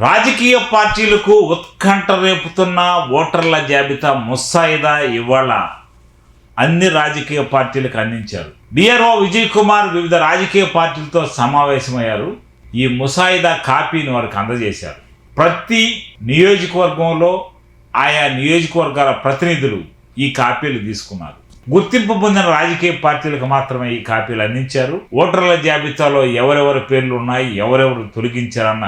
రాజకీయ పార్టీలకు ఉత్కంఠ రేపుతున్న ఓటర్ల జాబితా ముసాయిదా ఇవాళ అన్ని రాజకీయ పార్టీలకు అందించారు. డిఆర్ఓ విజయ్ కుమార్ వివిధ రాజకీయ పార్టీలతో సమావేశమయ్యారు. ఈ ముసాయిదా కాపీని వారికి అందజేశారు. ప్రతి నియోజకవర్గంలో ఆయా నియోజకవర్గాల ప్రతినిధులు ఈ కాపీలు తీసుకున్నారు. గుర్తింపు పొందిన రాజకీయ పార్టీలకు మాత్రమే ఈ కాపీలు అందించారు. ఓటర్ల జాబితాలో ఎవరెవరి పేర్లు ఉన్నాయి, ఎవరెవరు తొలగించారన్న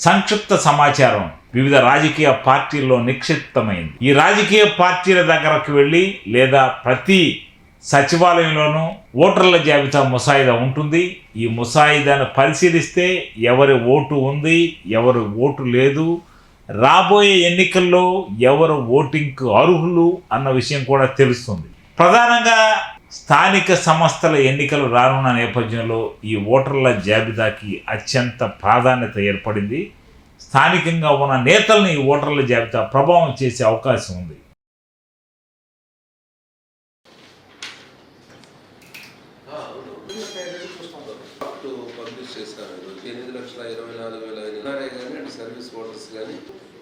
సంక్షిప్త సమాచారం వివిధ రాజకీయ పార్టీల్లో నిక్షిప్తమైంది. ఈ రాజకీయ పార్టీల దగ్గరకు వెళ్ళి లేదా ప్రతి సచివాలయంలోనూ ఓటర్ల జాబితా ముసాయిదా ఉంటుంది. ఈ ముసాయిదాను పరిశీలిస్తే ఎవరి ఓటు ఉంది, ఎవరి ఓటు లేదు, రాబోయే ఎన్నికల్లో ఎవరు ఓటింగ్కు అర్హులు అన్న విషయం కూడా తెలుస్తుంది. ప్రధానంగా స్థానిక సంస్థల ఎన్నికలు రానున్న నేపథ్యంలో ఈ ఓటర్ల జాబితాకి అత్యంత ప్రాధాన్యత ఏర్పడింది. స్థానికంగా ఉన్న నేతల్ని ఈ ఓటర్ల జాబితా ప్రభావం చేసే అవకాశం ఉంది. సర్వీస్ ఓటర్స్ కానీ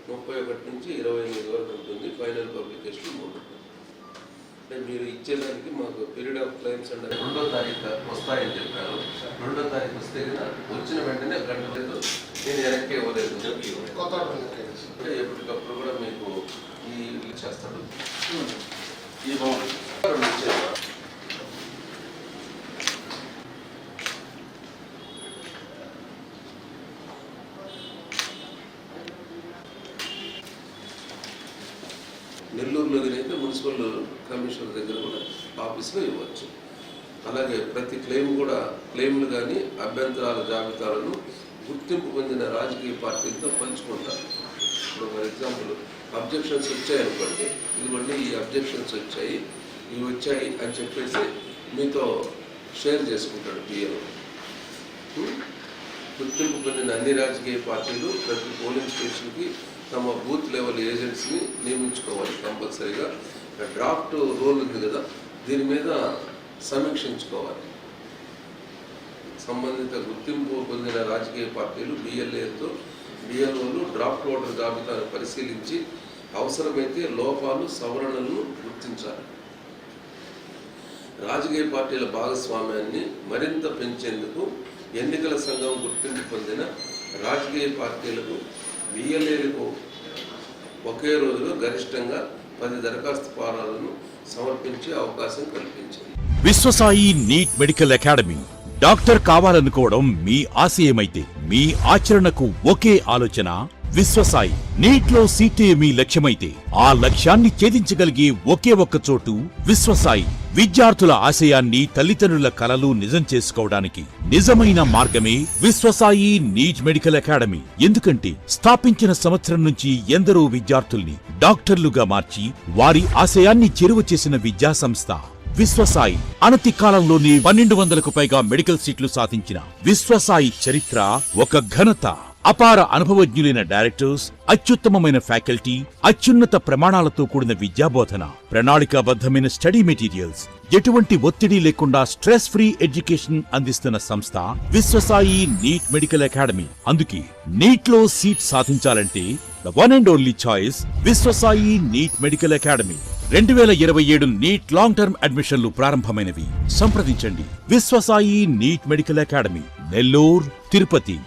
31 నుంచి 28 వరకు ఉంటుంది. Final publication 3. అంటే మీరు ఇచ్చేదానికి మాకు పీరియడ్ ఆఫ్ క్లైమ్స్ అంటే 2వ తారీఖు వస్తాయని చెప్పారు. 2వ తారీఖు వస్తే కదా వచ్చిన వెంటనే గంట లేదు, నేను వెనక్కి ఇవ్వలేదు. అంటే ఎప్పటికప్పుడు కూడా మీకు ఈ చేస్తాడు. ఈ నెల్లూరులోనైతే మున్సిపల్ కమిషనర్ దగ్గర కూడా ఆఫీస్లో ఇవ్వచ్చు. అలాగే ప్రతి క్లెయిమ్లు కానీ అభ్యంతరాల జాబితాలను గుర్తింపు పొందిన రాజకీయ పార్టీలతో పంచుకుంటారు. ఇప్పుడు ఫర్ ఎగ్జాంపుల్ అబ్జెక్షన్స్ వచ్చాయనుకోండి, ఇదిగోండి ఈ అబ్జెక్షన్స్ ఇవి వచ్చాయి అని చెప్పేసి మీతో షేర్ చేసుకుంటాడు పిఎల్. గుర్తింపు పొందిన అన్ని రాజకీయ పార్టీలు ప్రతి పోలింగ్ స్టేషన్కి తమ బూత్ లెవెల్ ఏజెంట్స్ని నియమించుకోవాలి. కంపల్సరీగా డ్రాఫ్ట్ రూల్ ఉంది కదా, దీని మీద సమీక్షించుకోవాలి. సంబంధిత గుర్తింపు పొందిన రాజకీయ పార్టీలు బిఎల్ఓలు డ్రాఫ్ట్ ఓటర్ జాబితాను పరిశీలించి అవసరమైతే లోపాలు సవరణలను గుర్తించాలి. రాజకీయ పార్టీల భాగస్వామ్యాన్ని మరింత పెంచేందుకు ఎన్నికల సంఘం గుర్తింపు పొందిన రాజకీయ పార్టీలకు బిఎల్ఏలకు ఒకే రోజులో గరిష్టంగా 10 దరఖాస్తు ఫారాలను సమర్పించే అవకాశం కల్పించింది. Viswasai NEET medical academy. Doctor కావాలనుకోవడం మీ ఆశయమైతే మీ ఆచరణకు ఒకే ఆలోచన విశ్వసాయి. నీట్లో సీటే మీ లక్ష్యమైతే ఆ లక్ష్యాన్ని ఛేదించగలిగే ఒకే ఒక్క చోటు విశ్వసాయి. విద్యార్థుల ఆశయాన్ని, తల్లిదండ్రుల కలలు నిజం చేసుకోవడానికి నిజమైన మార్గమే విశ్వసాయి నీట్ మెడికల్ అకాడమీ. ఎందుకంటే స్థాపించిన సంవత్సరం నుంచి ఎందరో విద్యార్థుల్ని డాక్టర్లుగా మార్చి వారి ఆశయాన్ని చేరువ చేసిన విద్యా సంస్థ విశ్వసాయి. అనతి కాలంలోనే 1200కు పైగా మెడికల్ సీట్లు సాధించిన విశ్వసాయి చరిత్ర ఒక ఘనత. అపార అనుభవజ్ఞులైన డైరెక్టర్స్, అత్యుత్తమమైన ఫ్యాకల్టీ, అత్యున్నత ప్రమాణాలతో కూడిన విద్యాబోధన, ప్రణాళికాబద్ధమైన స్టడీ మెటీరియల్స్, ఎటువంటి ఒత్తిడి లేకుండా స్ట్రెస్ ఫ్రీ ఎడ్యుకేషన్ అందిస్తున్న సంస్థ విశ్వసాయి నీట్ మెడికల్ అకాడమీ. అందుకే నీట్ లో సీట్ సాధించాలంటే the one and only choice Viswasai NEET medical academy. 2027 NEET long term అడ్మిషన్లు ప్రారంభమైనవి. సంప్రదించండి Viswasai NEET medical academy, Nellore, Tirupati.